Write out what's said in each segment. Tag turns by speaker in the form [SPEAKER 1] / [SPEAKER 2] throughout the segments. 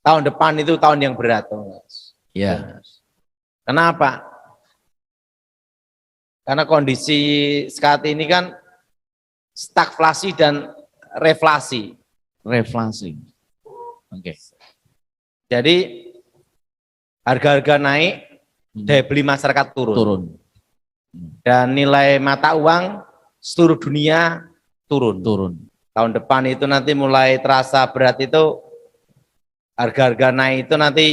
[SPEAKER 1] tahun depan itu tahun yang berat, Mas.
[SPEAKER 2] Ya.
[SPEAKER 1] Kenapa? Karena kondisi saat ini kan stagflasi dan reflasi.
[SPEAKER 2] Reflasi. Oke.
[SPEAKER 1] Jadi harga-harga naik, daya beli masyarakat turun. Dan nilai mata uang seluruh dunia turun. Tahun depan itu nanti mulai terasa berat itu, harga-harga naik itu nanti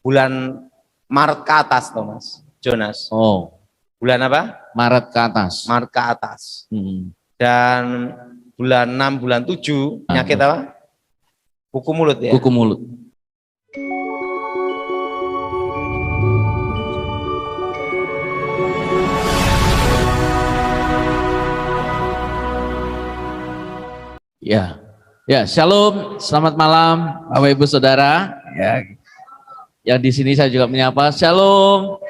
[SPEAKER 1] bulan Maret ke atas, Thomas, Jonas.
[SPEAKER 2] Oh.
[SPEAKER 1] Bulan apa?
[SPEAKER 2] Maret ke atas.
[SPEAKER 1] Maret ke atas. Dan bulan 6, bulan 7, penyakit apa? Kuku mulut ya?
[SPEAKER 2] Kuku mulut. Ya, ya, shalom, selamat malam, Bapak Ibu Saudara. Ya, yang di sini saya juga menyapa, shalom.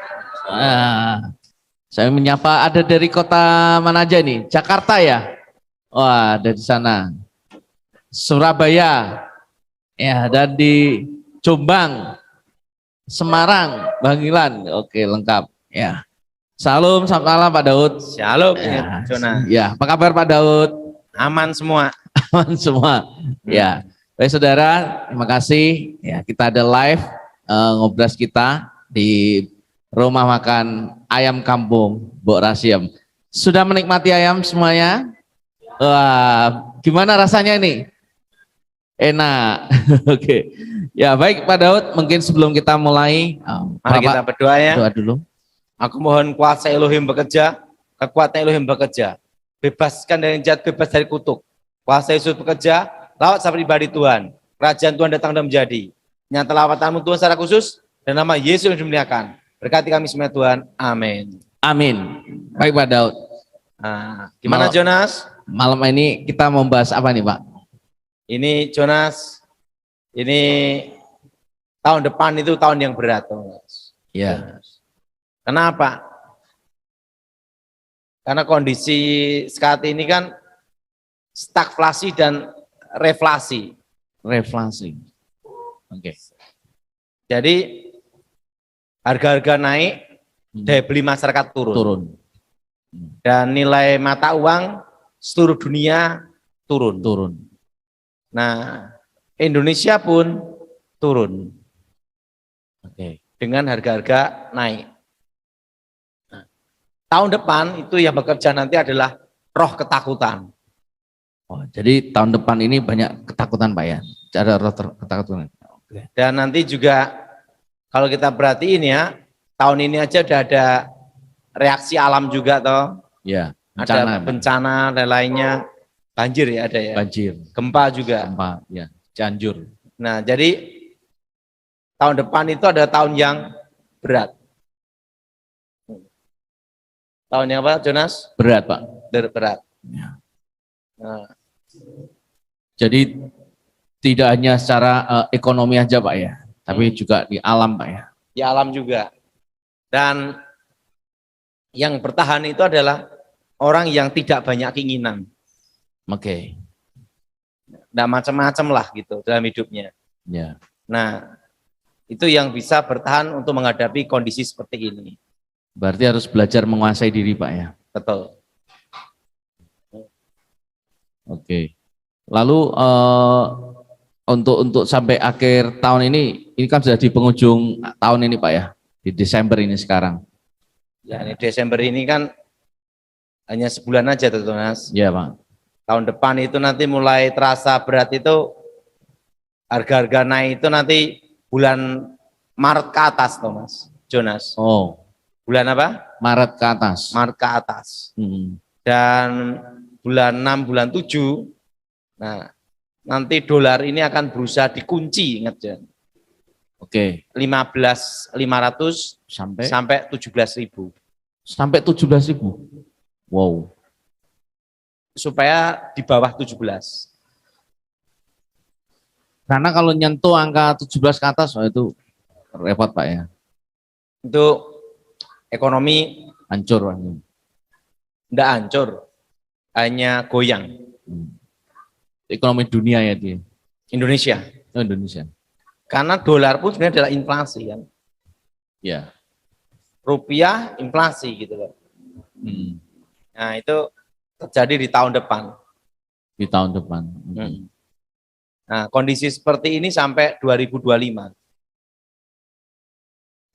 [SPEAKER 2] Saya menyapa ada dari kota mana aja nih? Jakarta ya? Wah, dari sana. Surabaya, ya, dan di Jombang, Semarang, Bangkalan, oke lengkap. Ya, shalom, selamat malam Pak Daud.
[SPEAKER 1] Shalom,
[SPEAKER 2] ya,
[SPEAKER 1] Jonas.
[SPEAKER 2] Ya, apa kabar Pak Daud?
[SPEAKER 1] Aman semua.
[SPEAKER 2] Aman semua. Ya, baik saudara, terima kasih. Ya, kita ada live ngobras kita di rumah makan ayam kampung Mbok Rasyem. Sudah menikmati ayam semuanya? Wah, gimana rasanya ini? Enak. Oke. Ya, baik Pak Daud, mungkin sebelum kita mulai,
[SPEAKER 1] mari kita berdoa ya.
[SPEAKER 2] Doa dulu.
[SPEAKER 1] Aku mohon kuasa Elohim bekerja, kekuatan Elohim bekerja. Bebaskan dari jahat, bebas dari kutuk. Kuasa Yesus bekerja, lawat sampai pribadi Tuhan. Kerajaan Tuhan datang dan menjadi. Nyata lawatanmu Tuhan secara khusus, dan nama Yesus yang dimuliakan. Berkati kami semua Tuhan. Amin.
[SPEAKER 2] Amin. Baik Pak Daud.
[SPEAKER 1] Gimana Jonas?
[SPEAKER 2] Malam ini kita mau bahas apa nih Pak?
[SPEAKER 1] Ini Jonas, ini tahun depan itu tahun yang berat, Thomas.
[SPEAKER 2] Ya.
[SPEAKER 1] Kenapa? Karena kondisi saat ini kan stagflasi dan reflasi.
[SPEAKER 2] Reflasi. Oke.
[SPEAKER 1] Jadi harga-harga naik, daya beli masyarakat turun. Dan nilai mata uang seluruh dunia turun. Nah, Indonesia pun turun.
[SPEAKER 2] Oke.
[SPEAKER 1] Dengan harga-harga naik. Nah, tahun depan itu yang bekerja nanti adalah roh ketakutan.
[SPEAKER 2] Oh, jadi tahun depan ini banyak ketakutan Pak ya? Ada roh ketakutan.
[SPEAKER 1] Dan nanti juga kalau kita perhatiin ya, tahun ini aja udah ada reaksi alam juga toh.
[SPEAKER 2] Ya,
[SPEAKER 1] ada bencana dan lainnya. Banjir ya ada ya.
[SPEAKER 2] Banjir.
[SPEAKER 1] Gempa juga.
[SPEAKER 2] Gempa, ya. Cianjur.
[SPEAKER 1] Nah, jadi tahun depan itu ada tahun yang berat. Tahun yang apa, Jonas?
[SPEAKER 2] Berat, Pak.
[SPEAKER 1] Berat.
[SPEAKER 2] Ya.
[SPEAKER 1] Nah.
[SPEAKER 2] Jadi tidak hanya secara ekonomi aja Pak ya, tapi juga di alam Pak ya.
[SPEAKER 1] Di alam juga. Dan yang bertahan itu adalah orang yang tidak banyak keinginan.
[SPEAKER 2] Oke.
[SPEAKER 1] Nggak macam-macam lah gitu dalam hidupnya.
[SPEAKER 2] Ya.
[SPEAKER 1] Nah, itu yang bisa bertahan untuk menghadapi kondisi seperti ini.
[SPEAKER 2] Berarti harus belajar menguasai diri Pak ya.
[SPEAKER 1] Betul.
[SPEAKER 2] Oke. Lalu untuk sampai akhir tahun ini kan sudah di penghujung tahun ini Pak ya, di Desember ini sekarang.
[SPEAKER 1] Ya, ini Desember ini kan hanya sebulan aja tuh Mas.
[SPEAKER 2] Iya Pak.
[SPEAKER 1] Tahun depan itu nanti mulai terasa berat itu, harga-harga naik itu nanti bulan Maret ke atas tuh Mas, Jonas.
[SPEAKER 2] Oh.
[SPEAKER 1] Bulan apa?
[SPEAKER 2] Maret ke atas.
[SPEAKER 1] Maret ke atas. Dan bulan 6, bulan 7, nah nanti dolar ini akan berusaha dikunci, ingat ya.
[SPEAKER 2] Oke.
[SPEAKER 1] 15.500 sampai 17.000.
[SPEAKER 2] Sampai 17.000. Wow.
[SPEAKER 1] Supaya di bawah 17.
[SPEAKER 2] Karena kalau nyentuh angka 17 ke atas, itu repot Pak ya.
[SPEAKER 1] Untuk ekonomi
[SPEAKER 2] hancur.
[SPEAKER 1] Enggak hancur, hanya goyang.
[SPEAKER 2] Ekonomi dunia ya dia.
[SPEAKER 1] Indonesia.
[SPEAKER 2] Oh, Indonesia.
[SPEAKER 1] Karena dolar pun sebenarnya adalah inflasi kan.
[SPEAKER 2] Ya.
[SPEAKER 1] Rupiah inflasi gitu loh. Nah itu terjadi di tahun depan.
[SPEAKER 2] Di tahun depan.
[SPEAKER 1] Nah kondisi seperti ini sampai 2025.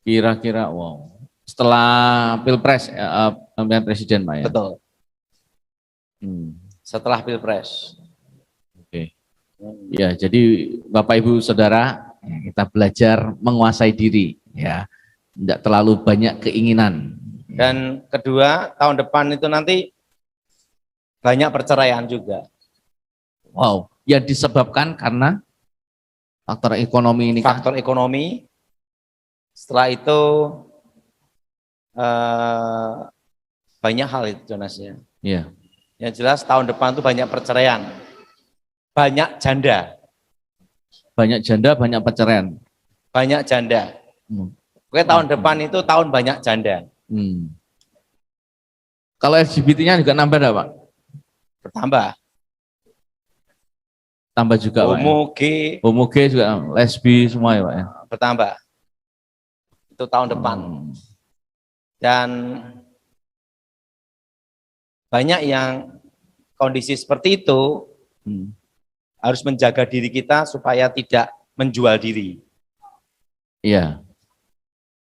[SPEAKER 2] Kira-kira wow. Setelah Pilpres pemilihan presiden Pak ya.
[SPEAKER 1] Betul. Setelah Pilpres.
[SPEAKER 2] Oke. Ya, jadi Bapak Ibu Saudara, ya, kita belajar menguasai diri ya. Tidak terlalu banyak keinginan.
[SPEAKER 1] Dan kedua, tahun depan itu nanti banyak perceraian juga.
[SPEAKER 2] Wow, yang disebabkan karena faktor ekonomi ini.
[SPEAKER 1] Faktor ekonomi. Setelah itu banyak hal itu Jonasnya.
[SPEAKER 2] Iya.
[SPEAKER 1] Yang jelas tahun depan itu banyak perceraian, banyak janda.
[SPEAKER 2] Banyak janda, banyak perceraian.
[SPEAKER 1] Banyak janda. Oke, tahun depan itu tahun banyak janda.
[SPEAKER 2] Kalau LGBT-nya juga nambah enggak, Pak?
[SPEAKER 1] Bertambah.
[SPEAKER 2] Tambah juga, Pak. Homo gay juga, lesbi semua ya, Pak ya.
[SPEAKER 1] Bertambah. Itu tahun depan. Dan banyak yang kondisi seperti itu harus menjaga diri kita supaya tidak menjual diri.
[SPEAKER 2] Iya.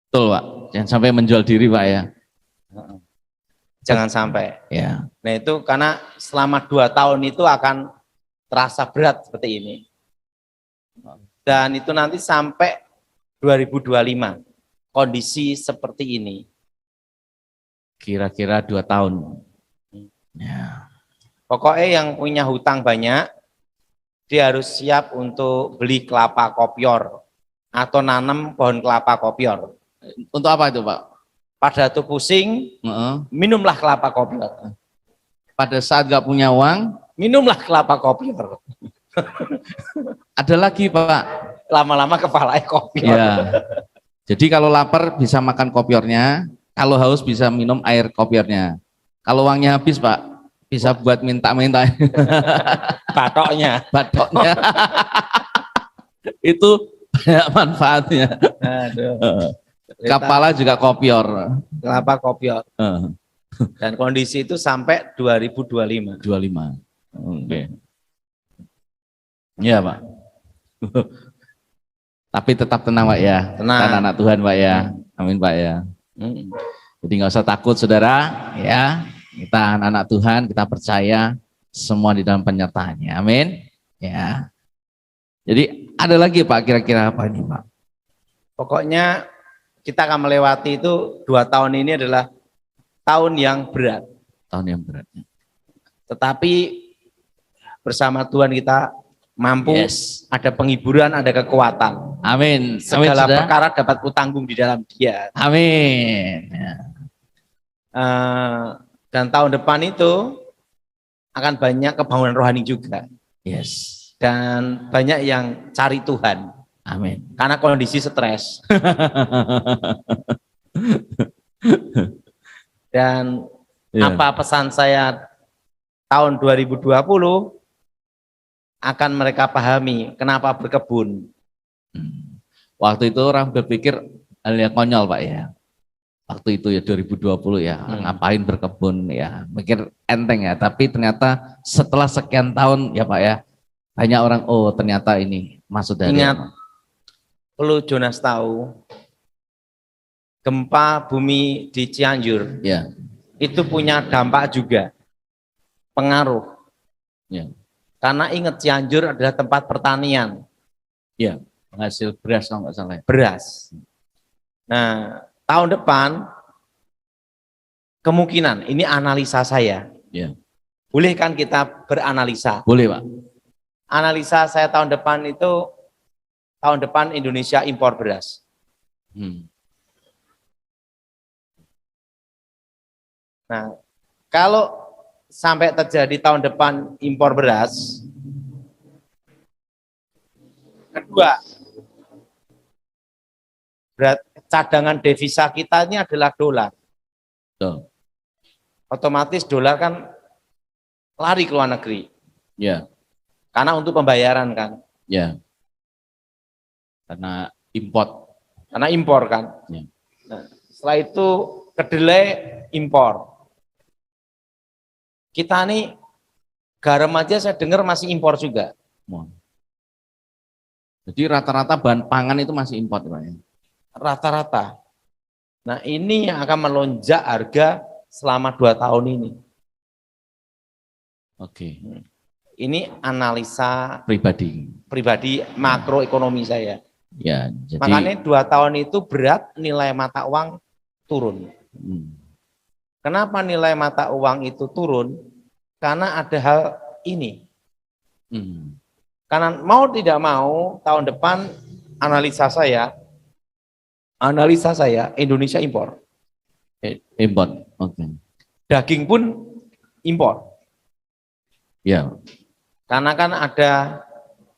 [SPEAKER 2] Betul, Pak. Jangan sampai menjual diri, Pak ya.
[SPEAKER 1] Jangan sampai.
[SPEAKER 2] Ya.
[SPEAKER 1] Nah itu karena selama 2 tahun itu akan terasa berat seperti ini. Dan itu nanti sampai 2025 kondisi seperti ini.
[SPEAKER 2] Kira-kira 2 tahun. Ya.
[SPEAKER 1] Pokoknya yang punya hutang banyak, dia harus siap untuk beli kelapa kopior atau nanam pohon kelapa kopior.
[SPEAKER 2] Untuk apa itu, Pak?
[SPEAKER 1] Pada tuh pusing, minumlah kelapa kopior.
[SPEAKER 2] Pada saat nggak punya uang,
[SPEAKER 1] minumlah kelapa kopior.
[SPEAKER 2] Ada lagi, Pak.
[SPEAKER 1] Lama-lama kepalanya kopior.
[SPEAKER 2] Ya. Jadi kalau lapar bisa makan kopiornya, kalau haus bisa minum air kopiornya. Kalau uangnya habis, Pak, bisa buat minta-minta.
[SPEAKER 1] Batoknya.
[SPEAKER 2] Batoknya. Itu banyak manfaatnya.
[SPEAKER 1] Aduh.
[SPEAKER 2] Kepala juga kopior.
[SPEAKER 1] Kelapa kopior. Dan kondisi itu sampai 2025.
[SPEAKER 2] 25. Oke. Iya, Pak. Tapi tetap tenang, Pak ya.
[SPEAKER 1] Tenang.
[SPEAKER 2] Anak-anak Tuhan, Pak ya. Amin, Pak ya. Jadi nggak usah takut, saudara. Ya, kita anak-anak Tuhan, kita percaya semua di dalam penyertaannya. Amin. Ya. Jadi ada lagi, Pak, kira-kira apa ini, Pak?
[SPEAKER 1] Pokoknya kita akan melewati itu 2 tahun ini adalah tahun yang berat.
[SPEAKER 2] Tahun yang berat.
[SPEAKER 1] Tetapi bersama Tuhan kita mampu, ada penghiburan, ada kekuatan.
[SPEAKER 2] Amin.
[SPEAKER 1] Segala
[SPEAKER 2] Amin,
[SPEAKER 1] perkara dapat kutanggung di dalam Dia.
[SPEAKER 2] Amin. Ya.
[SPEAKER 1] Dan tahun depan itu akan banyak kebangunan rohani juga.
[SPEAKER 2] Yes.
[SPEAKER 1] Dan banyak yang cari Tuhan.
[SPEAKER 2] Amin.
[SPEAKER 1] Karena kondisi stres. Dan apa pesan saya tahun 2020 akan mereka pahami kenapa berkebun.
[SPEAKER 2] Waktu itu orang berpikir hal yang konyol, Pak ya. Waktu itu ya 2020 ya, ngapain berkebun ya, mikir enteng ya, tapi ternyata setelah sekian tahun ya Pak ya, banyak orang, oh ternyata ini maksud dari
[SPEAKER 1] Ingat, perlu Jonas tahu, gempa bumi di Cianjur
[SPEAKER 2] ya,
[SPEAKER 1] itu punya dampak juga, pengaruh.
[SPEAKER 2] Ya.
[SPEAKER 1] Karena ingat Cianjur adalah tempat pertanian.
[SPEAKER 2] Ya, penghasil beras kalau nggak salah.
[SPEAKER 1] Beras. Nah, tahun depan kemungkinan, ini analisa saya.
[SPEAKER 2] Ya.
[SPEAKER 1] Boleh kan kita beranalisa?
[SPEAKER 2] Boleh, Pak.
[SPEAKER 1] Analisa saya tahun depan itu, tahun depan Indonesia impor beras. Nah, kalau sampai terjadi tahun depan impor beras, kedua, cadangan devisa kita ini adalah dolar. Otomatis dolar kan lari ke luar negeri.
[SPEAKER 2] Ya.
[SPEAKER 1] Karena untuk pembayaran kan.
[SPEAKER 2] Ya. Karena import.
[SPEAKER 1] Karena impor kan.
[SPEAKER 2] Ya.
[SPEAKER 1] Nah, setelah itu kedelai impor. Kita nih garam aja saya dengar masih impor juga.
[SPEAKER 2] Jadi rata-rata bahan pangan itu masih impor, Pak ya?
[SPEAKER 1] Rata-rata. Nah ini yang akan melonjak harga selama 2 tahun ini.
[SPEAKER 2] Oke.
[SPEAKER 1] Ini analisa
[SPEAKER 2] pribadi
[SPEAKER 1] makroekonomi saya.
[SPEAKER 2] Ya, jadi
[SPEAKER 1] makanya 2 tahun itu berat nilai mata uang turun. Kenapa nilai mata uang itu turun? Karena ada hal ini. Karena mau tidak mau tahun depan analisa saya Indonesia impor.
[SPEAKER 2] Impor. Oke.
[SPEAKER 1] Daging pun impor.
[SPEAKER 2] Ya.
[SPEAKER 1] Karena kan ada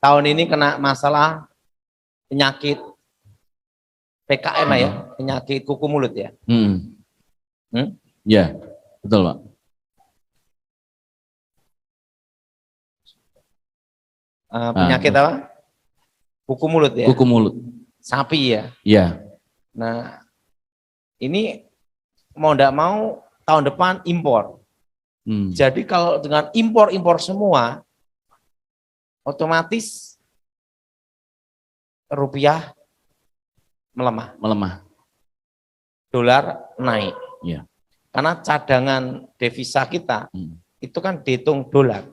[SPEAKER 1] tahun ini kena masalah penyakit PKM ya, penyakit kuku mulut ya.
[SPEAKER 2] Ya, betul Pak.
[SPEAKER 1] Penyakit apa? Kuku mulut ya.
[SPEAKER 2] Kuku mulut.
[SPEAKER 1] Sapi ya.
[SPEAKER 2] Iya.
[SPEAKER 1] Nah, ini mau tidak mau tahun depan impor. Jadi kalau dengan impor semua, otomatis rupiah melemah. Dolar naik.
[SPEAKER 2] Ya.
[SPEAKER 1] Karena cadangan devisa kita itu kan dihitung dolar.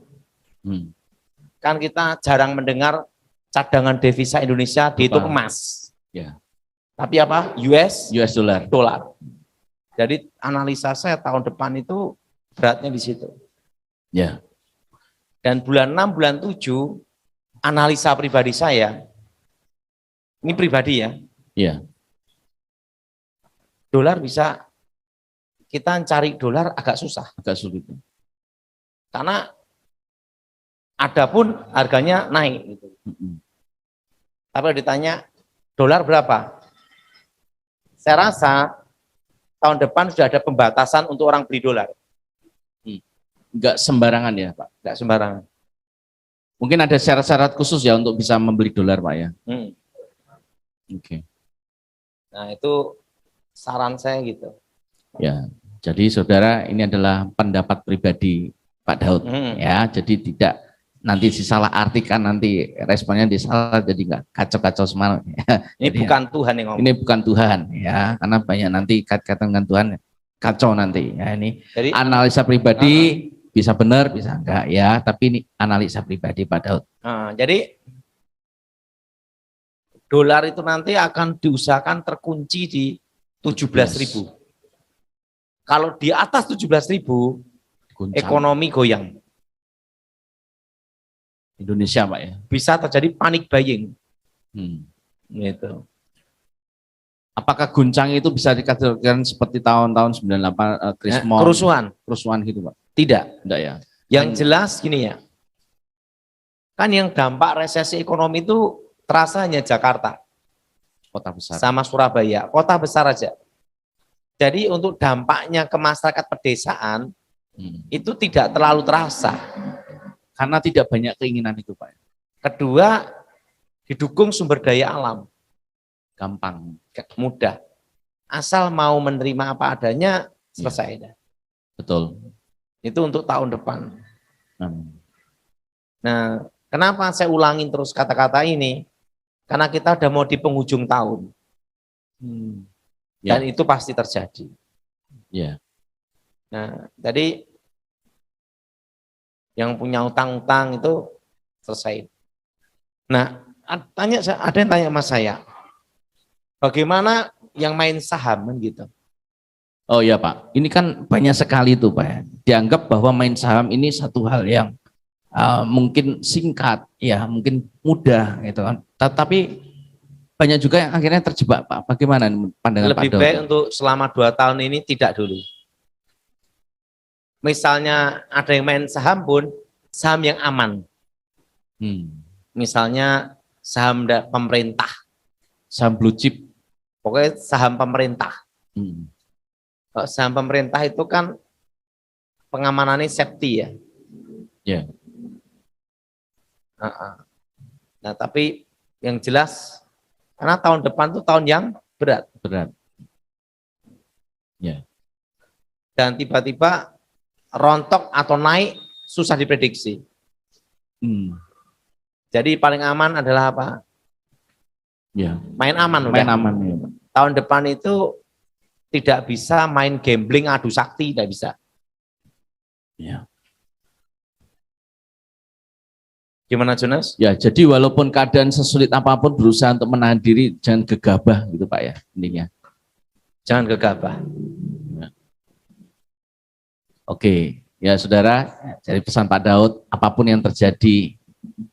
[SPEAKER 1] Kan kita jarang mendengar cadangan devisa Indonesia dihitung emas.
[SPEAKER 2] Ya.
[SPEAKER 1] Tapi apa? US
[SPEAKER 2] dolar.
[SPEAKER 1] Jadi analisa saya tahun depan itu beratnya di situ.
[SPEAKER 2] Ya.
[SPEAKER 1] Dan bulan 6, bulan 7 analisa pribadi saya, ini pribadi ya.
[SPEAKER 2] Ya.
[SPEAKER 1] Dolar bisa, kita cari dolar agak susah.
[SPEAKER 2] Agak sulit.
[SPEAKER 1] Karena adapun harganya naik. Gitu. Tapi ditanya dolar berapa? Saya rasa tahun depan sudah ada pembatasan untuk orang beli dolar.
[SPEAKER 2] Enggak sembarangan ya Pak?
[SPEAKER 1] Enggak sembarangan.
[SPEAKER 2] Mungkin ada syarat-syarat khusus ya untuk bisa membeli dolar Pak ya? Oke.
[SPEAKER 1] Nah itu saran saya gitu.
[SPEAKER 2] Ya, jadi saudara ini adalah pendapat pribadi Pak Daud ya, jadi tidak nanti disalah artikan, nanti responnya disalah, jadi nggak kacau-kacau semangat.
[SPEAKER 1] Ini jadi, bukan Tuhan yang ngomong.
[SPEAKER 2] Ini bukan Tuhan ya, karena banyak nanti kaitan dengan Tuhan kacau nanti ya. Ini jadi, analisa pribadi bisa benar bisa enggak ya, tapi ini analisa pribadi Pak Daud.
[SPEAKER 1] Jadi dolar itu nanti akan diusahakan terkunci di 17.000. Kalau di atas 17.000 ekonomi goyang.
[SPEAKER 2] Indonesia Pak ya.
[SPEAKER 1] Bisa terjadi panic buying. Gitu.
[SPEAKER 2] Apakah guncang itu bisa dikategorikan seperti tahun-tahun 98 kerusuhan gitu Pak?
[SPEAKER 1] Tidak
[SPEAKER 2] ya.
[SPEAKER 1] Yang jelas gini ya. Kan yang dampak resesi ekonomi itu terasa hanya Jakarta.
[SPEAKER 2] Kota besar.
[SPEAKER 1] Sama Surabaya, kota besar aja. Jadi untuk dampaknya ke masyarakat pedesaan itu tidak terlalu terasa.
[SPEAKER 2] Karena tidak banyak keinginan itu Pak.
[SPEAKER 1] Kedua, didukung sumber daya alam.
[SPEAKER 2] Gampang.
[SPEAKER 1] Mudah. Asal mau menerima apa adanya, selesai.
[SPEAKER 2] Betul.
[SPEAKER 1] Itu untuk tahun depan. Nah, kenapa saya ulangin terus kata-kata ini? Karena kita udah mau di penghujung tahun. Dan itu pasti terjadi. Nah, jadi yang punya utang-utang itu selesai. Nah, ada yang tanya sama saya, bagaimana yang main saham gitu?
[SPEAKER 2] Oh iya Pak, ini kan banyak sekali tuh Pak. Dianggap bahwa main saham ini satu hal yang mungkin singkat, ya mungkin mudah gitu kan. Tapi banyak juga yang akhirnya terjebak Pak. Bagaimana pandangan Pak Daud?
[SPEAKER 1] Lebih baik untuk selama 2 tahun ini tidak dulu. Misalnya ada yang main saham pun, saham yang aman. Misalnya saham pemerintah.
[SPEAKER 2] Saham blue chip.
[SPEAKER 1] Pokoknya saham pemerintah. Kalau saham pemerintah itu kan pengamanannya safety ya. Nah, tapi yang jelas Karena tahun depan itu tahun yang berat.
[SPEAKER 2] Berat. Ya.
[SPEAKER 1] Dan tiba-tiba rontok atau naik susah diprediksi. Jadi paling aman adalah apa?
[SPEAKER 2] Ya.
[SPEAKER 1] Main aman.
[SPEAKER 2] Main aman ya, Pak.
[SPEAKER 1] Tahun depan itu tidak bisa main gambling adu sakti, tidak bisa.
[SPEAKER 2] Ya.
[SPEAKER 1] Gimana Jonas?
[SPEAKER 2] Ya, jadi walaupun keadaan sesulit apapun berusaha untuk menahan diri, jangan gegabah gitu Pak ya, intinya.
[SPEAKER 1] Jangan gegabah.
[SPEAKER 2] Ya. Oke, ya saudara, jadi pesan Pak Daud, apapun yang terjadi,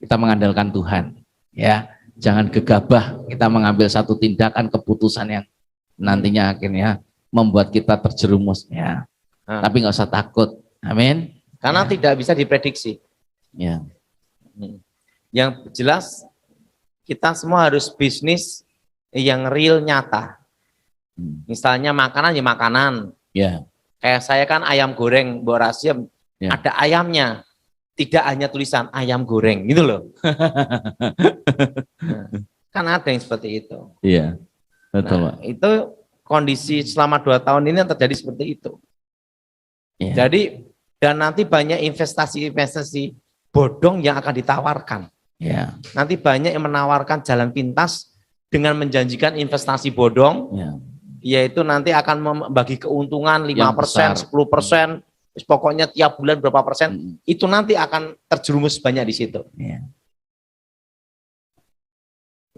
[SPEAKER 2] kita mengandalkan Tuhan. Ya, jangan gegabah kita mengambil satu tindakan keputusan yang nantinya akhirnya membuat kita terjerumus. Ya, tapi nggak usah takut. Amin.
[SPEAKER 1] Karena tidak bisa diprediksi.
[SPEAKER 2] Ya.
[SPEAKER 1] Yang jelas kita semua harus bisnis yang real nyata. Misalnya makanan ya makanan.
[SPEAKER 2] Ya.
[SPEAKER 1] Kayak saya kan ayam goreng Mbok Rasiem,
[SPEAKER 2] ya.
[SPEAKER 1] Ada ayamnya. Tidak hanya tulisan ayam goreng gitu loh. Kan ada yang seperti itu.
[SPEAKER 2] Iya. Betul,
[SPEAKER 1] nah, itu kondisi selama 2 tahun ini yang terjadi seperti itu.
[SPEAKER 2] Ya.
[SPEAKER 1] Jadi dan nanti banyak investasi bodong yang akan ditawarkan.
[SPEAKER 2] Ya.
[SPEAKER 1] Nanti banyak yang menawarkan jalan pintas dengan menjanjikan investasi bodong,
[SPEAKER 2] ya.
[SPEAKER 1] Yaitu nanti akan membagi keuntungan 5%, 10%, pokoknya tiap bulan berapa persen, itu nanti akan terjerumus banyak di situ.
[SPEAKER 2] Ya.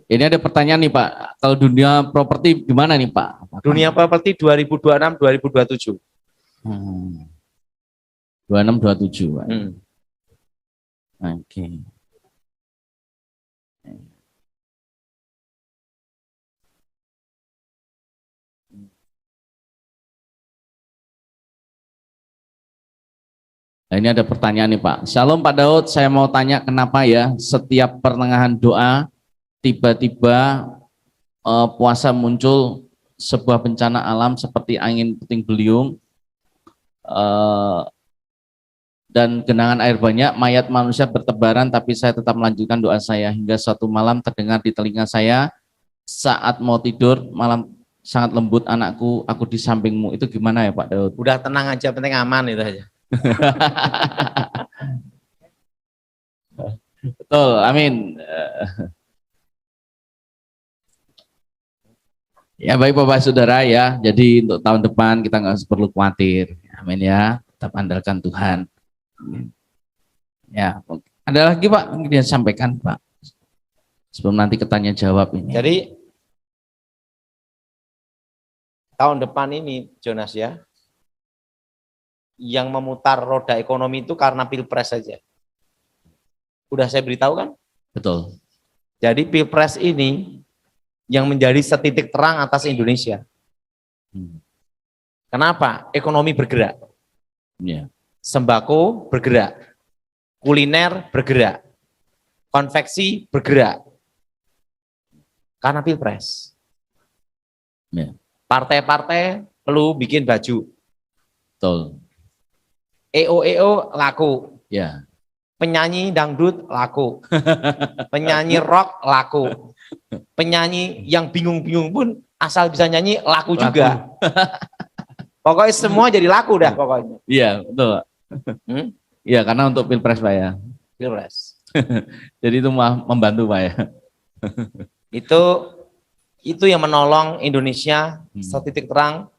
[SPEAKER 2] Ini ada pertanyaan nih Pak, kalau dunia properti gimana nih Pak? Apakah...
[SPEAKER 1] Dunia properti 2026-2027.
[SPEAKER 2] 26-27 Pak. Oke. Nah, ini ada pertanyaan nih Pak. Shalom Pak Daud, saya mau tanya kenapa ya setiap pertengahan doa tiba-tiba puasa muncul sebuah bencana alam seperti angin puting beliung dan genangan air banyak, mayat manusia bertebaran, tapi saya tetap melanjutkan doa saya hingga suatu malam terdengar di telinga saya saat mau tidur, malam sangat lembut anakku, aku di sampingmu. Itu gimana ya Pak Daud?
[SPEAKER 1] Udah tenang aja, penting aman itu aja.
[SPEAKER 2] Betul, amin. Ya baik Bapak Saudara ya, jadi untuk tahun depan kita nggak perlu khawatir, amin ya, tetap andalkan Tuhan. Ya, ada lagi Pak yang dia sampaikan Pak, sebelum nanti ketanya jawab ini.
[SPEAKER 1] Jadi tahun depan ini Jonas ya, yang memutar roda ekonomi itu karena pilpres saja. Udah saya beritahu kan?
[SPEAKER 2] Betul.
[SPEAKER 1] Jadi pilpres ini yang menjadi setitik terang atas Indonesia. Kenapa? Ekonomi bergerak.
[SPEAKER 2] Ya.
[SPEAKER 1] Sembako bergerak. Kuliner bergerak. Konveksi bergerak. Karena pilpres.
[SPEAKER 2] Ya.
[SPEAKER 1] Partai-partai perlu bikin baju.
[SPEAKER 2] Betul.
[SPEAKER 1] EO laku.
[SPEAKER 2] Ya.
[SPEAKER 1] Penyanyi dangdut laku. Penyanyi rock laku. Penyanyi yang bingung-bingung pun asal bisa nyanyi laku juga. Pokoknya semua jadi laku dah pokoknya.
[SPEAKER 2] Iya, betul. Iya, karena untuk pilpres Pak ya.
[SPEAKER 1] Pilpres.
[SPEAKER 2] Jadi itu membantu Pak ya.
[SPEAKER 1] Itu yang menolong Indonesia setitik terang.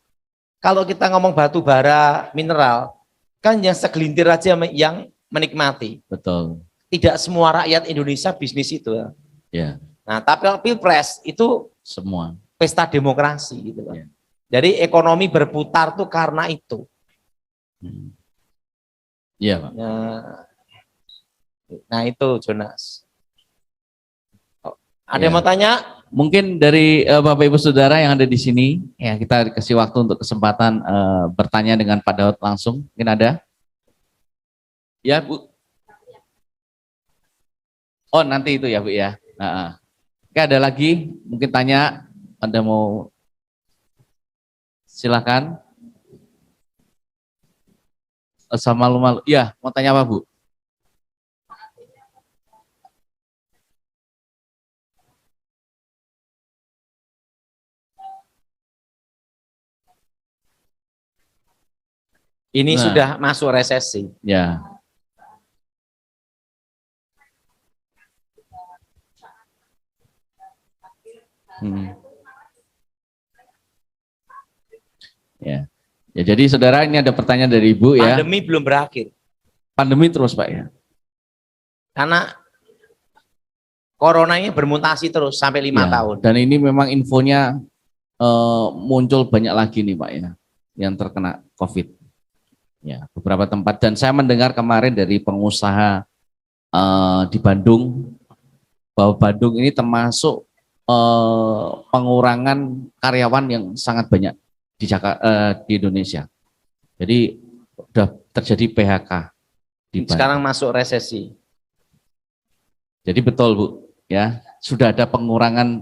[SPEAKER 1] Kalau kita ngomong batu bara, mineral, kan yang segelintir aja yang menikmati.
[SPEAKER 2] Betul.
[SPEAKER 1] Tidak semua rakyat Indonesia bisnis itu.
[SPEAKER 2] Ya.
[SPEAKER 1] Nah, tapi pilpres itu
[SPEAKER 2] semua
[SPEAKER 1] pesta demokrasi gitu kan.
[SPEAKER 2] Ya.
[SPEAKER 1] Jadi ekonomi berputar tuh karena itu.
[SPEAKER 2] Iya Pak.
[SPEAKER 1] Nah itu Jonas. Ada yang mau tanya?
[SPEAKER 2] Mungkin dari Bapak Ibu Saudara yang ada di sini, ya kita kasih waktu untuk kesempatan bertanya dengan Pak Daud langsung. Mungkin ada? Ya Bu. Oh nanti itu ya Bu ya. Oke, ada lagi? Mungkin tanya, Anda mau silakan. Sama malu-malu. Ya, mau tanya apa Bu?
[SPEAKER 1] Ini sudah masuk resesi.
[SPEAKER 2] Ya. Ya. Ya, jadi saudara, ini ada pertanyaan dari Ibu ya.
[SPEAKER 1] Pandemi belum berakhir.
[SPEAKER 2] Pandemi terus Pak ya.
[SPEAKER 1] Karena corona ini bermutasi terus sampai 5 tahun.
[SPEAKER 2] Dan ini memang infonya muncul banyak lagi nih Pak ya, yang terkena COVID. Ya, beberapa tempat. Dan saya mendengar kemarin dari pengusaha di Bandung, bahwa Bandung ini termasuk pengurangan karyawan yang sangat banyak di Indonesia. Jadi sudah terjadi PHK di Bandung.
[SPEAKER 1] Sekarang masuk resesi.
[SPEAKER 2] Jadi betul Bu, ya sudah ada pengurangan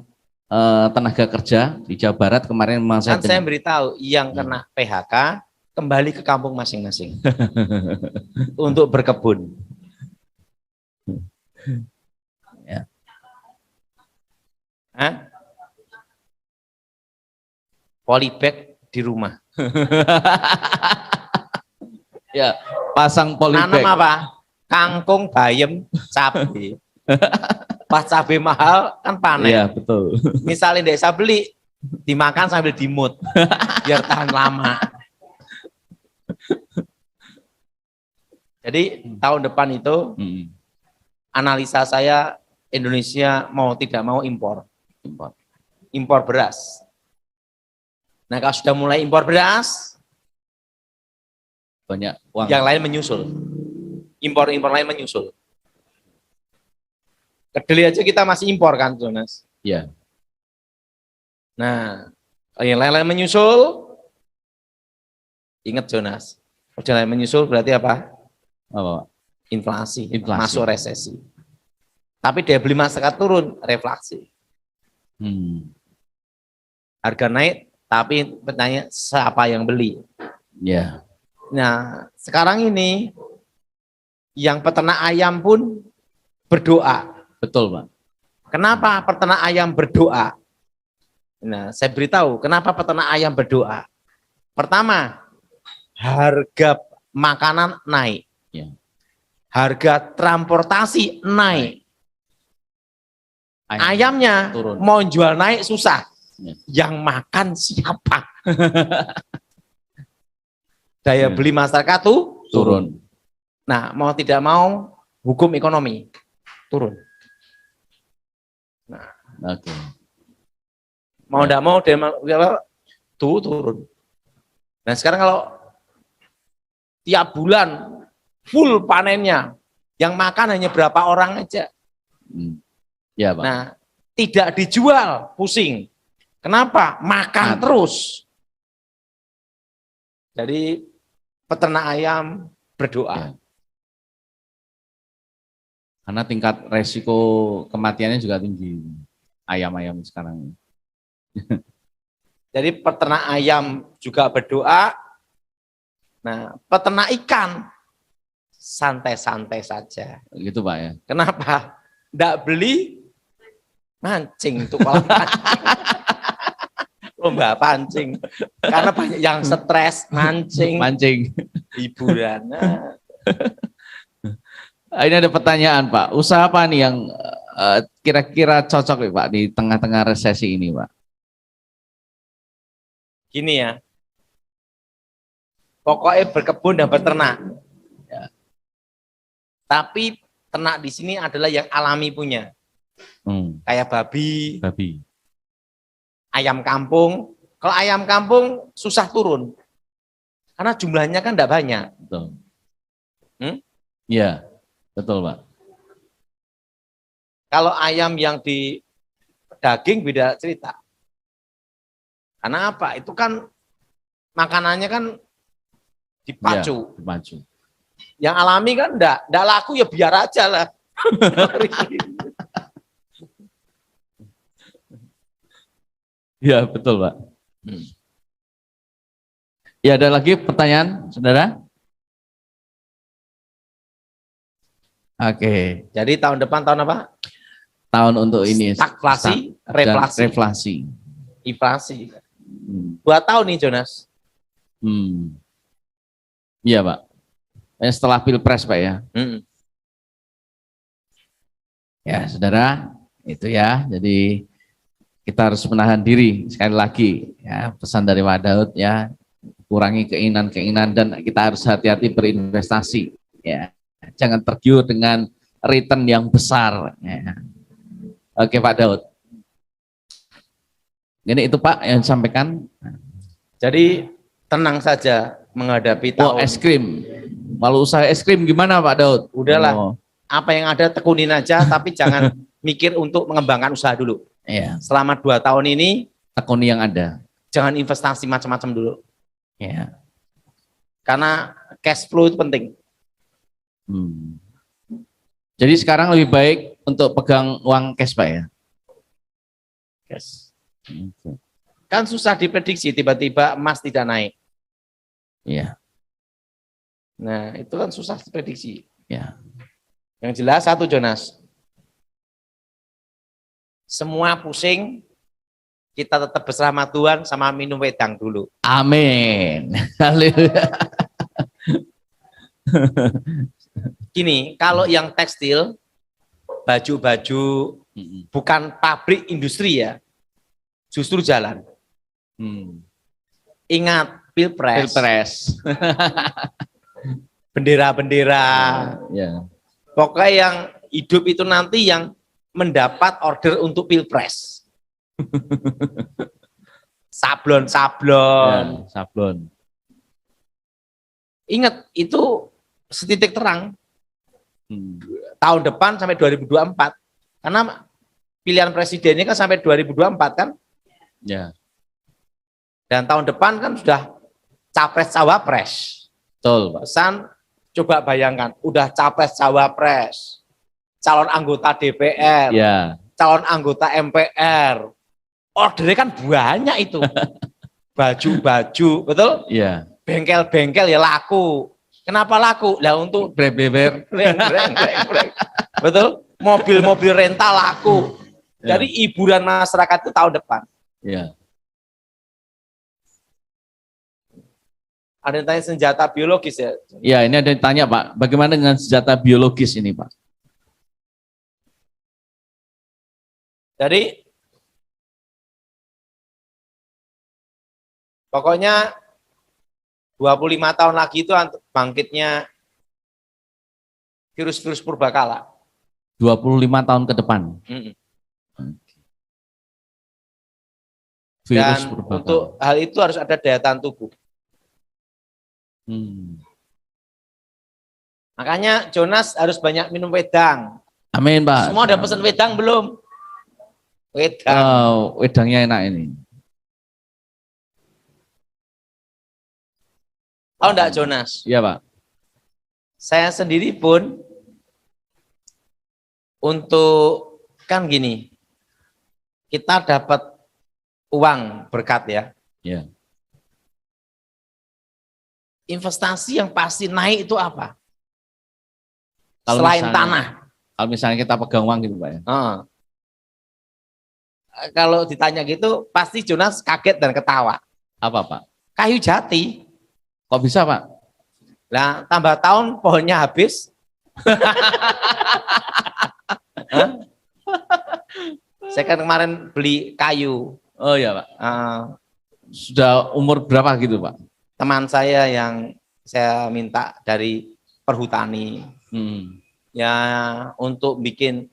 [SPEAKER 2] tenaga kerja di Jawa Barat kemarin.
[SPEAKER 1] Kan saya beritahu yang kena PHK kembali ke kampung masing-masing untuk berkebun.
[SPEAKER 2] Ya.
[SPEAKER 1] Polybag di rumah.
[SPEAKER 2] Ya, pasang polybag.
[SPEAKER 1] Nanam apa? Kangkung, bayam, cabai. Pas cabai mahal kan panen.
[SPEAKER 2] Iya, betul.
[SPEAKER 1] Misalnya desa beli, dimakan sambil dimut, biar tahan lama. Jadi tahun depan itu analisa saya Indonesia mau tidak mau impor beras. Nah kalau sudah mulai impor beras,
[SPEAKER 2] banyak uang.
[SPEAKER 1] Yang lain menyusul, impor lain menyusul. Kedelai aja kita masih impor kan, Jonas?
[SPEAKER 2] Iya.
[SPEAKER 1] Nah, yang lain-lain menyusul, ingat Jonas, yang lain menyusul berarti apa? Inflasi. Masuk resesi. Tapi daya beli masyarakat turun, reflasi. Harga naik, tapi pertanyaan siapa yang beli?
[SPEAKER 2] Ya.
[SPEAKER 1] Nah, sekarang ini yang peternak ayam pun berdoa.
[SPEAKER 2] Betul, Pak.
[SPEAKER 1] Kenapa peternak ayam berdoa? Nah, saya beritahu kenapa peternak ayam berdoa. Pertama, harga makanan naik.
[SPEAKER 2] Ya.
[SPEAKER 1] Harga transportasi naik. Ayamnya turun. Mau jual naik susah. Ya. Yang makan siapa? Daya beli masyarakat tuh turun. Nah, mau tidak mau hukum ekonomi turun. Nah, mau tidak mau tuh turun. Nah, sekarang kalau tiap bulan full panennya, yang makan hanya berapa orang aja.
[SPEAKER 2] Ya, Pak.
[SPEAKER 1] Nah, tidak dijual, pusing. Kenapa? Makan terus. Jadi peternak ayam berdoa.
[SPEAKER 2] Ya. Karena tingkat resiko kematiannya juga tinggi. Ayam-ayam sekarang.
[SPEAKER 1] Jadi peternak ayam juga berdoa. Nah, peternak ikan santai-santai saja.
[SPEAKER 2] Gitu Pak ya.
[SPEAKER 1] Kenapa? Nggak beli mancing tuh kalau lomba pancing. Karena banyak yang stres mancing. Hiburan.
[SPEAKER 2] Ini ada pertanyaan Pak. Usaha apa nih yang kira-kira cocok nih Pak di tengah-tengah resesi ini Pak?
[SPEAKER 1] Gini ya. Pokoknya berkebun dan beternak. Ya. Tapi ternak di sini adalah yang alami punya. Kayak babi. Ayam kampung. Kalau ayam kampung susah turun. Karena jumlahnya kan tidak banyak.
[SPEAKER 2] Betul. Iya, betul Pak.
[SPEAKER 1] Kalau ayam yang di daging beda cerita. Karena apa? Itu kan makanannya kan dipacu.
[SPEAKER 2] Ya, dipacu.
[SPEAKER 1] Yang alami kan enggak laku ya biar aja lah.
[SPEAKER 2] Ya betul Pak. Ya ada lagi pertanyaan saudara? Oke.
[SPEAKER 1] Jadi tahun depan tahun apa?
[SPEAKER 2] Tahun untuk ini.
[SPEAKER 1] Stagflasi, reflasi. Inflasi. 2 tahun nih Jonas.
[SPEAKER 2] Iya Pak. Setelah Pilpres Pak ya. Ya saudara, itu ya. Jadi kita harus menahan diri sekali lagi. Ya pesan dari Pak Daud ya. Kurangi keinginan-keinginan dan kita harus hati-hati berinvestasi. Ya, jangan tergiur dengan return yang besar. Ya. Oke Pak Daud. Ini itu Pak yang disampaikan.
[SPEAKER 1] Jadi tenang saja menghadapi tahun.
[SPEAKER 2] Es krim. Malu usaha es krim gimana Pak Daud?
[SPEAKER 1] Udahlah, apa yang ada tekunin aja, tapi jangan mikir untuk mengembangkan usaha dulu.
[SPEAKER 2] Iya.
[SPEAKER 1] Selama 2 tahun ini,
[SPEAKER 2] tekuni yang ada.
[SPEAKER 1] Jangan investasi macam-macam dulu.
[SPEAKER 2] Ya.
[SPEAKER 1] Karena cash flow itu penting.
[SPEAKER 2] Jadi sekarang lebih baik untuk pegang uang cash Pak ya?
[SPEAKER 1] Cash. Kan susah diprediksi, tiba-tiba emas tidak naik.
[SPEAKER 2] Iya.
[SPEAKER 1] Nah, itu kan susah diprediksi.
[SPEAKER 2] Ya.
[SPEAKER 1] Yang jelas satu Jonas, semua pusing, kita tetap bersama Tuhan sama minum wedang dulu.
[SPEAKER 2] Amin. Haleluya.
[SPEAKER 1] Gini, kalau yang tekstil, baju-baju bukan pabrik industri ya, justru jalan. Ingat Pilpres. Bendera-bendera.
[SPEAKER 2] Ya.
[SPEAKER 1] Pokoknya yang hidup itu nanti yang mendapat order untuk Pilpres. Sablon.
[SPEAKER 2] Ya, sablon.
[SPEAKER 1] Ingat, itu setitik terang. Tahun depan sampai 2024. Karena pilihan presidennya kan sampai 2024 kan?
[SPEAKER 2] Ya.
[SPEAKER 1] Dan tahun depan kan sudah capres-cawapres.
[SPEAKER 2] Betul, Pak.
[SPEAKER 1] Pesan, coba bayangkan, udah capres-cawapres, calon anggota DPR,
[SPEAKER 2] ya.
[SPEAKER 1] Calon anggota MPR, ordernya kan banyak itu. Baju-baju, betul?
[SPEAKER 2] Iya.
[SPEAKER 1] Bengkel-bengkel ya laku. Kenapa laku? Lah untuk
[SPEAKER 2] breng.
[SPEAKER 1] Betul? Mobil-mobil rental laku. Jadi hiburan masyarakat itu tahun depan.
[SPEAKER 2] Iya.
[SPEAKER 1] Ada yang tanya senjata biologis ya?
[SPEAKER 2] Iya, ini ada yang tanya Pak, bagaimana dengan senjata biologis ini Pak?
[SPEAKER 1] Jadi pokoknya 25 tahun lagi itu bangkitnya virus-virus purbakala.
[SPEAKER 2] 25 tahun ke depan.
[SPEAKER 1] Dan untuk hal itu harus ada daya tahan tubuh. Makanya Jonas harus banyak minum wedang.
[SPEAKER 2] Amin Pak.
[SPEAKER 1] Semua udah pesan wedang belum? Wedang.
[SPEAKER 2] Wedangnya enak ini.
[SPEAKER 1] Tahu enggak Jonas?
[SPEAKER 2] Iya Pak.
[SPEAKER 1] Saya sendiri pun untuk kan gini, kita dapat uang berkat ya.
[SPEAKER 2] Iya.
[SPEAKER 1] Investasi yang pasti naik itu apa?
[SPEAKER 2] Kalau
[SPEAKER 1] selain
[SPEAKER 2] misalnya,
[SPEAKER 1] tanah.
[SPEAKER 2] Kalau misalnya kita pegang uang gitu Pak ya.
[SPEAKER 1] Kalau ditanya gitu, pasti Jonas kaget dan ketawa.
[SPEAKER 2] Apa Pak?
[SPEAKER 1] Kayu jati.
[SPEAKER 2] Kok bisa Pak?
[SPEAKER 1] Nah, tambah tahun pohonnya habis. Saya kan kemarin beli kayu.
[SPEAKER 2] Oh iya Pak. Sudah umur berapa gitu Pak?
[SPEAKER 1] Teman saya yang saya minta dari perhutani. Ya untuk bikin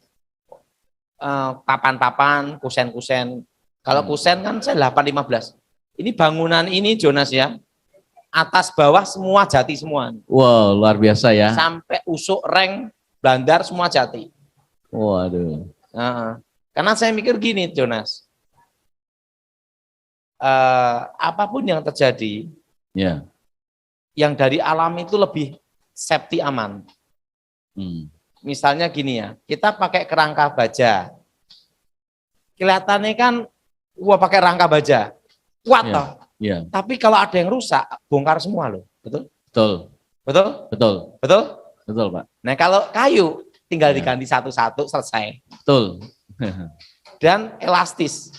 [SPEAKER 1] papan-papan, kusen-kusen. Kalau kusen kan saya 8-15. Ini bangunan ini Jonas ya, atas bawah semua jati semua.
[SPEAKER 2] Wow, luar biasa ya.
[SPEAKER 1] Sampai usuk, reng, bandar semua jati.
[SPEAKER 2] Waduh.
[SPEAKER 1] Karena saya mikir gini Jonas, apapun yang terjadi, yang dari alam itu lebih safety aman. Misalnya gini ya, kita pakai kerangka baja, kelihatannya kan, wah pakai rangka baja, kuat toh. Tapi kalau ada yang rusak, bongkar semua loh, betul?
[SPEAKER 2] Betul.
[SPEAKER 1] Betul?
[SPEAKER 2] Betul.
[SPEAKER 1] Betul?
[SPEAKER 2] Betul Pak.
[SPEAKER 1] Nah kalau kayu, tinggal diganti satu-satu, selesai.
[SPEAKER 2] Betul.
[SPEAKER 1] Dan elastis,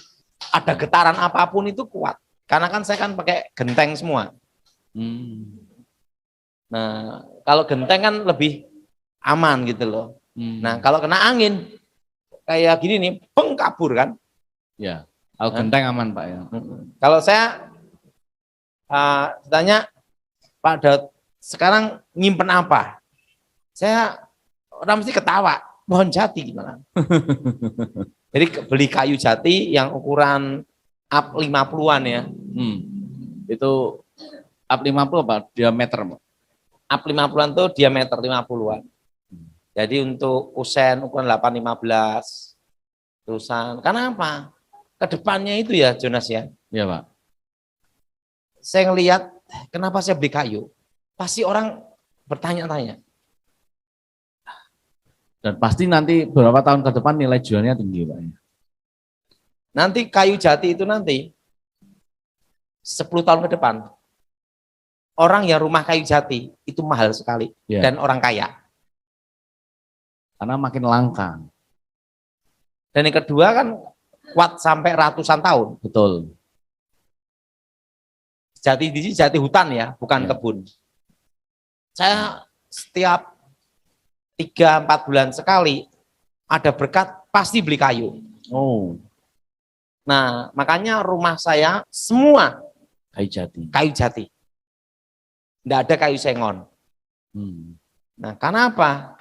[SPEAKER 1] ada getaran apapun itu kuat. Karena kan saya kan pakai genteng semua. Nah, kalau genteng kan lebih aman gitu loh. Nah, kalau kena angin kayak gini nih, peng kabur kan.
[SPEAKER 2] Ya, kalau genteng aman Pak ya.
[SPEAKER 1] Kalau saya tanya Pak Daud, sekarang nyimpen apa? Saya orang mesti ketawa, pohon jati gimana? Jadi beli kayu jati yang ukuran up 50-an ya.
[SPEAKER 2] Itu up 50 apa diameter Pak?
[SPEAKER 1] Up 50-an tuh diameter 50-an. Jadi untuk kusen ukuran 8-15. Terusan, karena apa? Kedepannya itu ya Jonas ya.
[SPEAKER 2] Iya Pak.
[SPEAKER 1] Saya ngelihat kenapa saya beli kayu. Pasti orang bertanya-tanya.
[SPEAKER 2] Dan pasti nanti beberapa tahun ke depan nilai jualnya tinggi Pak.
[SPEAKER 1] Nanti kayu jati itu nanti 10 tahun ke depan. Orang yang rumah kayu jati itu mahal sekali. Dan orang kaya.
[SPEAKER 2] Karena makin langka.
[SPEAKER 1] Dan yang kedua kan kuat sampai ratusan tahun.
[SPEAKER 2] Betul.
[SPEAKER 1] Jati di sini jati hutan ya, bukan kebun. Saya setiap 3-4 bulan sekali ada berkat pasti beli kayu. Nah, makanya rumah saya semua
[SPEAKER 2] kayu jati.
[SPEAKER 1] Kayu jati. Tidak ada kayu sengon. Nah, karena apa?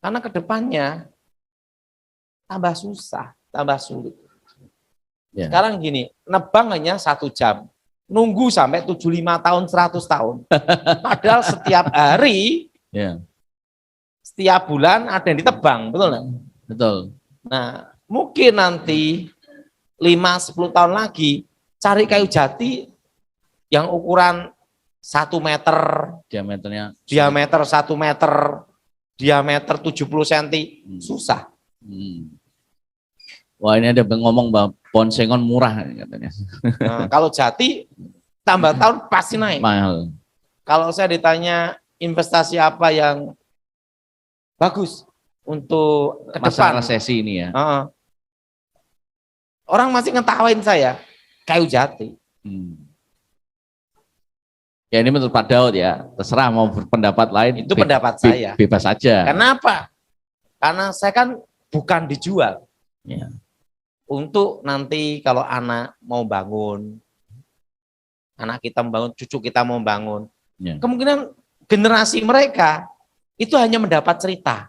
[SPEAKER 1] Karena kedepannya tambah susah, tambah sulit. Sekarang gini, nebang hanya 1 jam. Nunggu sampai 75 tahun, 100 tahun. Padahal setiap hari, setiap bulan ada yang ditebang, betul nggak?
[SPEAKER 2] Betul.
[SPEAKER 1] Nah, mungkin nanti 5-10 tahun lagi, cari kayu jati yang ukuran 1 meter, diameter 1 meter, diameter 70 cm, susah.
[SPEAKER 2] Wah, ini ada ngomong bahwa pohon sengon murah katanya.
[SPEAKER 1] Nah, kalau jati tambah tahun pasti naik.
[SPEAKER 2] Mahal.
[SPEAKER 1] Kalau saya ditanya investasi apa yang bagus untuk ke
[SPEAKER 2] masa
[SPEAKER 1] depan,
[SPEAKER 2] resesi ini ya.
[SPEAKER 1] Orang masih ngetawain saya kayu jati.
[SPEAKER 2] Ya ini menurut Pak Daud ya, terserah mau berpendapat lain.
[SPEAKER 1] Itu pendapat saya.
[SPEAKER 2] Bebas saja.
[SPEAKER 1] Kenapa? Karena saya kan bukan dijual. Untuk nanti kalau anak mau bangun, anak kita membangun, cucu kita mau bangun, kemungkinan generasi mereka itu hanya mendapat cerita.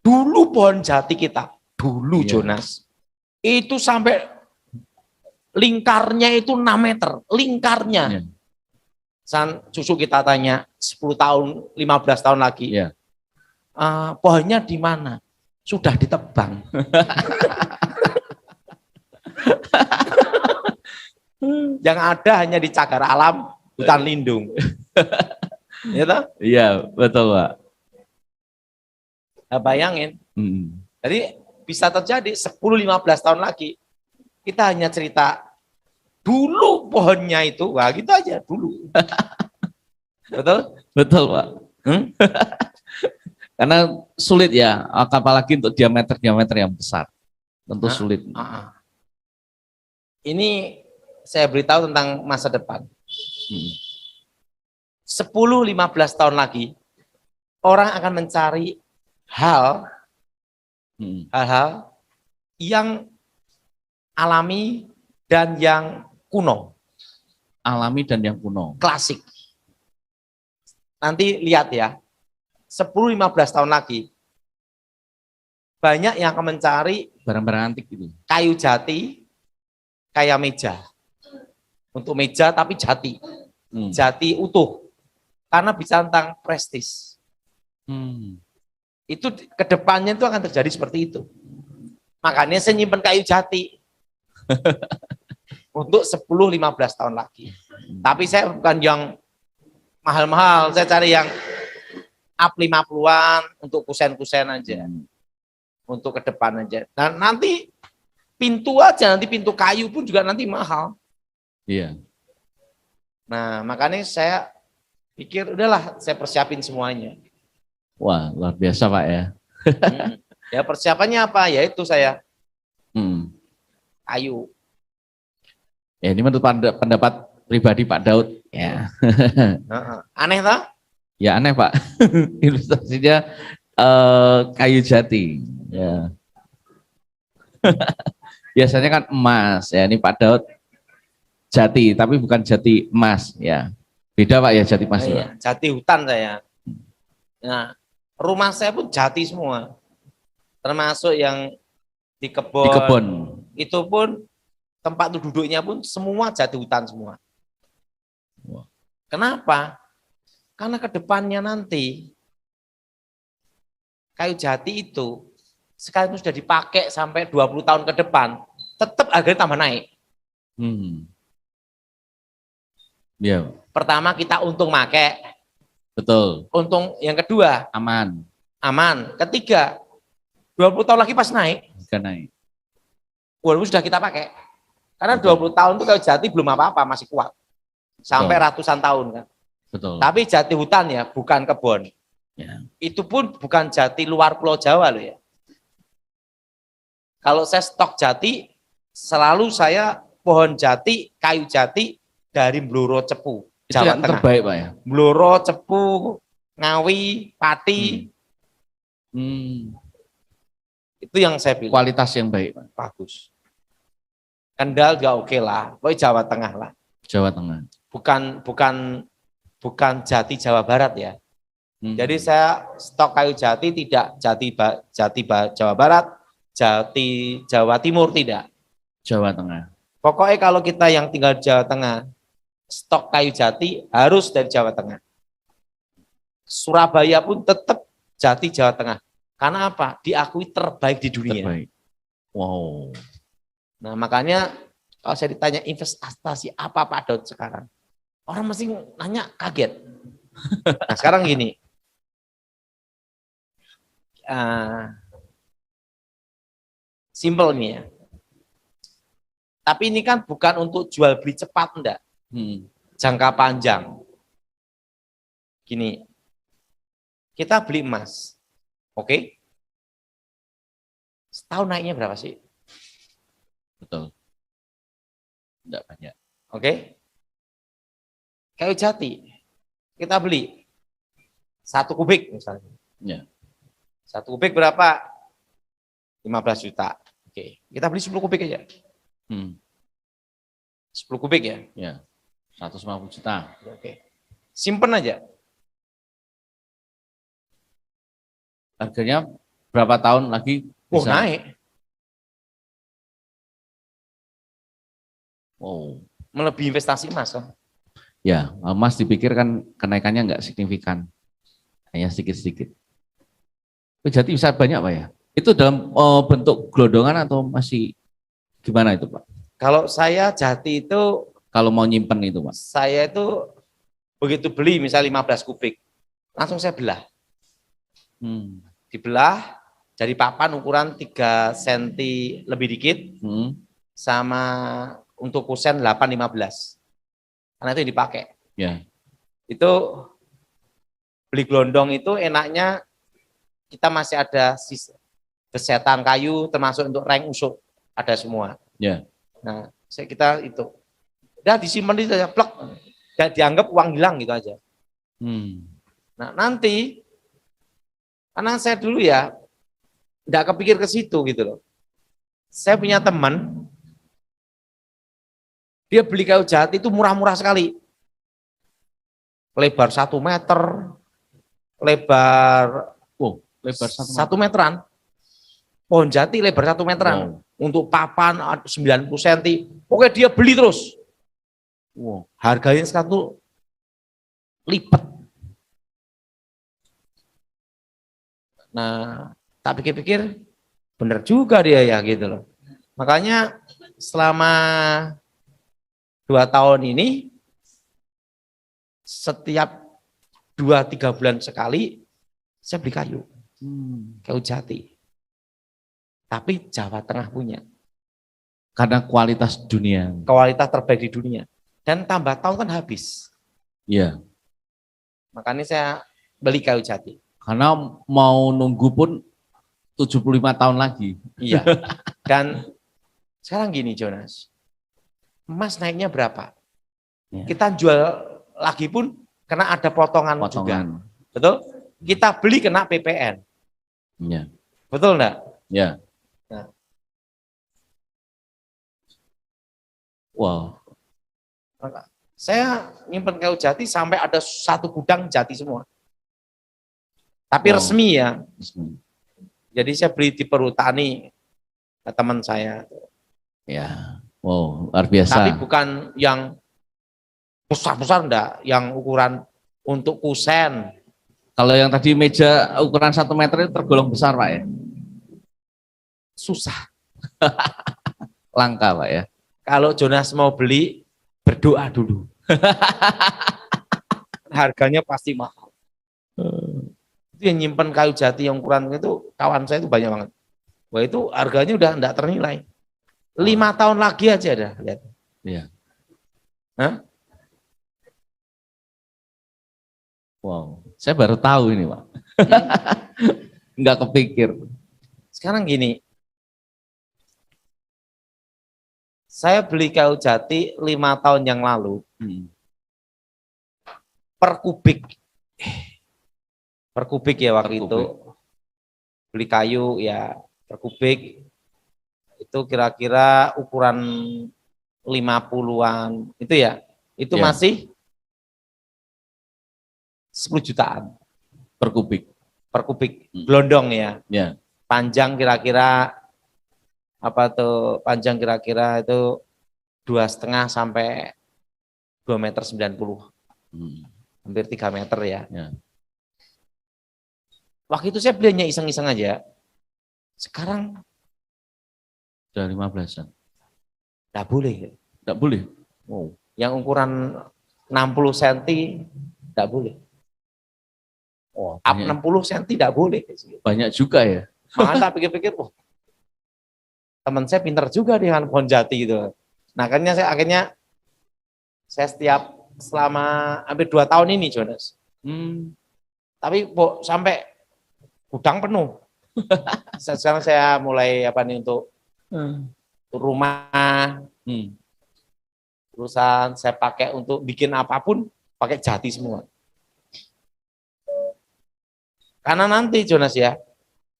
[SPEAKER 1] Dulu pohon jati kita, dulu Jonas, itu sampai lingkarnya itu 6 meter, lingkarnya. Cucu kita tanya 10 tahun, 15 tahun lagi, pohonnya di mana? Sudah ditebang. Yang ada hanya di cagar alam, hutan lindung.
[SPEAKER 2] Iya, betul Pak.
[SPEAKER 1] Nah, bayangin. Jadi bisa terjadi 10-15 tahun lagi, kita hanya cerita dulu pohonnya itu, wah gitu aja dulu. Betul?
[SPEAKER 2] Betul Pak. Karena sulit ya, apalagi untuk diameter yang besar. Tentu sulit.
[SPEAKER 1] Ini saya beritahu tentang masa depan. 10-15 tahun lagi, orang akan mencari hal-hal yang alami dan yang kuno.
[SPEAKER 2] Alami dan yang kuno.
[SPEAKER 1] Klasik. Nanti lihat ya, 10-15 tahun lagi, banyak yang akan mencari
[SPEAKER 2] barang-barang antik itu.
[SPEAKER 1] Kayu jati, kayak meja. Untuk meja tapi jati. Jati utuh. Karena bisa tentang prestis. Itu kedepannya itu akan terjadi seperti itu. Makanya saya nyimpen kayu jati. Untuk 10-15 tahun lagi. Tapi saya bukan yang mahal-mahal, saya cari yang up 50-an untuk kusen-kusen aja. Untuk ke depan aja. Dan nanti pintu aja, nanti pintu kayu pun juga nanti mahal.
[SPEAKER 2] Iya.
[SPEAKER 1] Nah, makanya saya pikir udahlah saya persiapin semuanya.
[SPEAKER 2] Wah, luar biasa Pak ya.
[SPEAKER 1] Ya persiapannya apa? Ya itu saya. Kayu.
[SPEAKER 2] Ya ini menurut pendapat pribadi Pak Daud. Ya.
[SPEAKER 1] Aneh tak?
[SPEAKER 2] Ya aneh Pak, investasinya kayu jati. Ya. Biasanya kan emas, ya ini Pak Daud jati, tapi bukan jati emas, ya. Beda Pak ya jati emas.
[SPEAKER 1] Iya, jati hutan saya. Nah, rumah saya pun jati semua, termasuk yang di
[SPEAKER 2] Di
[SPEAKER 1] kebun.
[SPEAKER 2] kebun.
[SPEAKER 1] Itu pun tempat duduknya pun semua jati hutan semua. Kenapa? Karena ke depannya nanti kayu jati itu sekalipun sudah dipakai sampai 20 tahun ke depan, tetap harganya tambah naik.
[SPEAKER 2] Ya.
[SPEAKER 1] Pertama kita untung make.
[SPEAKER 2] Betul.
[SPEAKER 1] Untung yang kedua
[SPEAKER 2] Aman.
[SPEAKER 1] aman. Ketiga 20 tahun lagi pas naik.
[SPEAKER 2] Harga naik.
[SPEAKER 1] Walaupun sudah kita pakai. Karena
[SPEAKER 2] Betul.
[SPEAKER 1] 20 tahun itu kayu jati belum apa-apa, masih kuat. Sampai
[SPEAKER 2] Betul.
[SPEAKER 1] ratusan tahun kan.
[SPEAKER 2] Betul.
[SPEAKER 1] Tapi jati hutan ya, bukan kebun.
[SPEAKER 2] Ya.
[SPEAKER 1] Itu pun bukan jati luar Pulau Jawa loh ya. Kalau saya stok jati, selalu saya pohon jati, kayu jati dari Bluro Cepu,
[SPEAKER 2] Itu
[SPEAKER 1] Jawa
[SPEAKER 2] yang
[SPEAKER 1] Tengah.
[SPEAKER 2] terbaik Pak ya.
[SPEAKER 1] Bluro, Cepu, Ngawi, Pati. Itu yang saya pilih.
[SPEAKER 2] Kualitas yang baik Pak.
[SPEAKER 1] Bagus. Kendal juga oke lah, pokoknya Jawa Tengah lah.
[SPEAKER 2] Jawa Tengah.
[SPEAKER 1] Bukan jati Jawa Barat ya. Jadi saya stok kayu jati tidak jati Jawa Barat, jati Jawa Timur tidak.
[SPEAKER 2] Jawa Tengah.
[SPEAKER 1] Pokoknya kalau kita yang tinggal di Jawa Tengah, stok kayu jati harus dari Jawa Tengah. Surabaya pun tetap jati Jawa Tengah. Karena apa? Diakui terbaik di dunia.
[SPEAKER 2] Terbaik. Wow.
[SPEAKER 1] Nah makanya kalau saya ditanya investasi apa Pak Daud sekarang, orang mesti nanya kaget. Nah sekarang gini, simple nih ya. Tapi ini kan bukan untuk jual beli cepat enggak, jangka panjang. Gini, kita beli emas, oke? Setahun naiknya berapa sih?
[SPEAKER 2] Betul. Tidak banyak.
[SPEAKER 1] Oke? Kayu jati, kita beli 1 kubik misalnya.
[SPEAKER 2] Ya.
[SPEAKER 1] 1 kubik berapa? 15 juta. Oke, kita beli 10 kubik aja. 10 kubik ya?
[SPEAKER 2] Ya. 150 juta.
[SPEAKER 1] Oke. Simpen aja.
[SPEAKER 2] Harganya berapa tahun lagi
[SPEAKER 1] Oh,
[SPEAKER 2] bisa
[SPEAKER 1] naik.
[SPEAKER 2] Oh.
[SPEAKER 1] Melebihi investasi emas kan?
[SPEAKER 2] Ya, emas dipikir kan kenaikannya nggak signifikan. Hanya sedikit-sedikit. Jati bisa banyak Pak ya? Itu dalam bentuk gelondongan atau masih gimana itu Pak?
[SPEAKER 1] Kalau saya jati itu,
[SPEAKER 2] kalau mau nyimpen itu Pak?
[SPEAKER 1] saya itu begitu beli misal 15 kubik, langsung saya belah. Dibelah, jadi papan ukuran 3 cm lebih dikit, sama untuk kusen 8-15. Karena itu yang dipakai.
[SPEAKER 2] Ya.
[SPEAKER 1] Itu beli gelondong itu enaknya kita masih ada kesetan kayu termasuk untuk reng usuk ada semua.
[SPEAKER 2] Ya.
[SPEAKER 1] Nah, kita itu udah disimpan itu aja plek. Dan dianggap uang hilang gitu aja. Nah, nanti karena saya dulu ya enggak kepikir ke situ gitu loh. Saya punya teman dia beli kayu jati itu murah-murah sekali. Lebar 1 meter, lebar 1 meteran. Pohon jati lebar 1 meteran. Wow. Untuk papan 90 cm. Pokoknya dia beli terus. Wow. Harganya 1 lipat. Nah, tak pikir-pikir bener juga dia ya gitu loh. Makanya selama 2 tahun ini setiap 2-3 bulan sekali saya beli kayu. Kayu jati. Tapi Jawa Tengah punya.
[SPEAKER 2] Karena kualitas dunia.
[SPEAKER 1] Kualitas terbaik di dunia. Dan tambah tahun kan habis.
[SPEAKER 2] Iya.
[SPEAKER 1] Makanya saya beli kayu jati.
[SPEAKER 2] Karena mau nunggu pun 75 tahun lagi.
[SPEAKER 1] Iya. Dan sekarang gini Jonas. Emas naiknya berapa? Ya. Kita jual lagi pun karena ada potongan juga. Betul? Kita beli kena PPN.
[SPEAKER 2] Ya.
[SPEAKER 1] Betul enggak?
[SPEAKER 2] Ya.
[SPEAKER 1] Nah.
[SPEAKER 2] Wow.
[SPEAKER 1] Saya nyimpen kayu jati sampai ada satu gudang jati semua. Tapi resmi ya. Jadi saya beli di perhutani teman saya.
[SPEAKER 2] Ya. Wow, luar biasa.
[SPEAKER 1] Tapi bukan yang besar-besar enggak, yang ukuran untuk kusen.
[SPEAKER 2] Kalau yang tadi meja ukuran 1 meter itu tergolong besar, Pak ya?
[SPEAKER 1] Susah.
[SPEAKER 2] Langka, Pak ya?
[SPEAKER 1] Kalau Jonas mau beli, berdoa dulu. Harganya pasti mahal. Itu yang nyimpen kayu jati yang ukuran itu, kawan saya itu banyak banget. Wah itu harganya udah enggak ternilai. 5 tahun lagi aja dah, lihat.
[SPEAKER 2] Iya.
[SPEAKER 1] Hah?
[SPEAKER 2] Wow, saya baru tahu ini, Pak. Enggak kepikir.
[SPEAKER 1] Sekarang gini, saya beli kayu jati 5 tahun yang lalu, per kubik ya waktu itu, beli kayu ya per kubik, itu kira-kira ukuran 50-an, itu ya, itu
[SPEAKER 2] Ya.
[SPEAKER 1] masih 10 jutaan.
[SPEAKER 2] Per kubik.
[SPEAKER 1] Per kubik, gelondong ya.
[SPEAKER 2] Ya.
[SPEAKER 1] Panjang kira-kira panjang kira-kira itu 2,5 sampai 2,90 meter. Hampir 3 meter ya. Waktu itu saya belinya iseng-iseng aja. Sekarang
[SPEAKER 2] Sudah 15-an.
[SPEAKER 1] enggak boleh.
[SPEAKER 2] Enggak boleh.
[SPEAKER 1] Oh, yang ukuran 60 cm enggak boleh.
[SPEAKER 2] Oh,
[SPEAKER 1] Up 60 cm enggak boleh.
[SPEAKER 2] Banyak juga ya.
[SPEAKER 1] Makanya tak pikir-pikir, teman saya pinter juga dengan pohon jati gitu. Nah, akhirnya saya selama hampir 2 tahun ini, Jonas. Tapi sampai gudang penuh. Sekarang saya mulai untuk rumah, urusan saya pakai untuk bikin apapun, pakai jati semua. Karena nanti Jonas ya,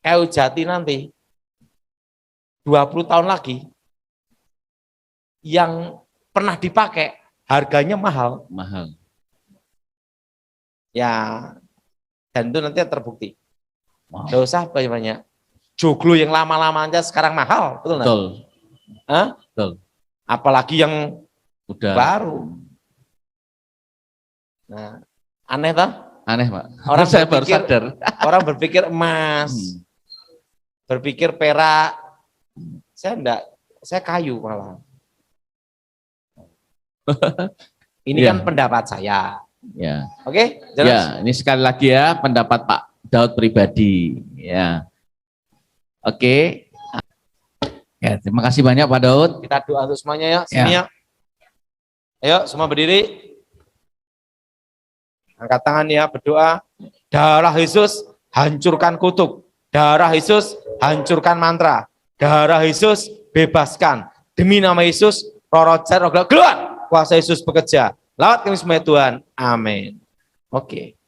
[SPEAKER 1] kayu jati nanti 20 tahun lagi yang pernah dipakai harganya mahal.
[SPEAKER 2] Mahal.
[SPEAKER 1] Ya, dan itu nanti terbukti.
[SPEAKER 2] Wow.
[SPEAKER 1] Nggak usah banyak-banyak. Joglo yang lama-lama aja sekarang mahal, betul nggak?
[SPEAKER 2] Betul.
[SPEAKER 1] Hah?
[SPEAKER 2] Betul.
[SPEAKER 1] Apalagi yang
[SPEAKER 2] udah
[SPEAKER 1] baru. Nah, aneh toh?
[SPEAKER 2] Aneh, Pak.
[SPEAKER 1] Orang
[SPEAKER 2] saya baru sadar.
[SPEAKER 1] Orang berpikir emas, berpikir perak. Saya enggak, saya kayu malah. Ini kan pendapat saya.
[SPEAKER 2] Ya.
[SPEAKER 1] Oke,
[SPEAKER 2] jelas? Ya, ini sekali lagi ya pendapat Pak Daud pribadi. Ya. Oke. Ya, terima kasih banyak Pak Daud.
[SPEAKER 1] Kita doa untuk semuanya ya. Sini ya. Ayo semua berdiri. Angkat tangan ya, berdoa. Darah Yesus hancurkan kutuk. Darah Yesus hancurkan mantra. Darah Yesus bebaskan. Demi nama Yesus, roh jahat, roh gelap, keluar. Kuasa Yesus bekerja. Lawat kami semua Tuhan. Amin. Oke.